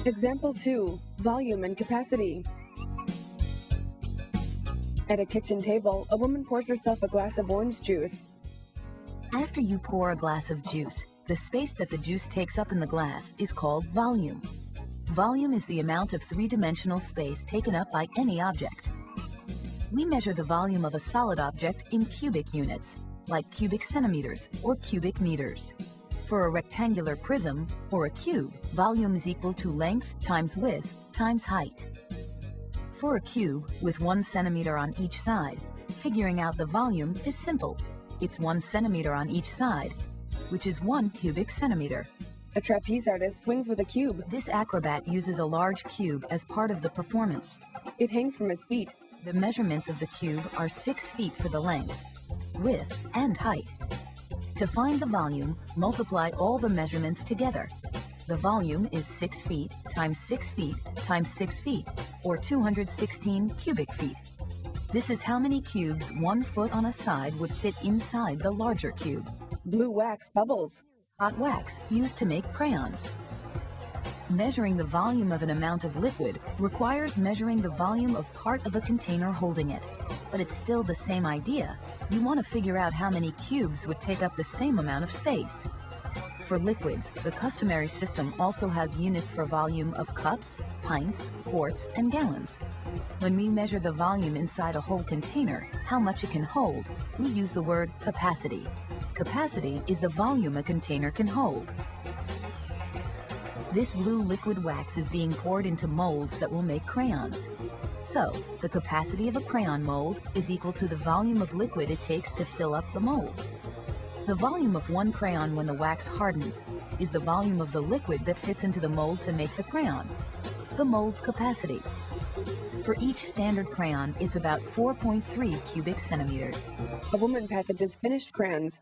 Example 2. Volume and capacity. At a kitchen table, a woman pours herself a glass of orange juice. After you pour a glass of juice, the space that the juice takes up in the glass is called volume. Volume is the amount of three-dimensional space taken up by any object. We measure the volume of a solid object in cubic units, like cubic centimeters or cubic meters. For a rectangular prism, or a cube, volume is equal to length times width times height. For a cube with 1 centimeter on each side, figuring out the volume is simple. It's 1 centimeter on each side, which is 1 cubic centimeter. A trapeze artist swings with a cube. This acrobat uses a large cube as part of the performance. It hangs from his feet. The measurements of the cube are 6 feet for the length, width, and height. To find the volume, multiply all the measurements together. The volume is 6 feet times 6 feet times 6 feet, or 216 cubic feet. This is how many cubes 1 foot on a side would fit inside the larger cube. Blue wax bubbles. Hot wax used to make crayons. Measuring the volume of an amount of liquid requires measuring the volume of part of a container holding it. But it's still the same idea. You want to figure out how many cubes would take up the same amount of space. For liquids, the customary system also has units for volume of cups, pints, quarts, and gallons. When we measure the volume inside a whole container, how much it can hold, we use the word capacity. Capacity is the volume a container can hold. This blue liquid wax is being poured into molds that will make crayons. So, the capacity of a crayon mold is equal to the volume of liquid it takes to fill up the mold. The volume of one crayon when the wax hardens is the volume of the liquid that fits into the mold to make the crayon, the mold's capacity. For each standard crayon, it's about 4.3 cubic centimeters. A woman packages finished crayons.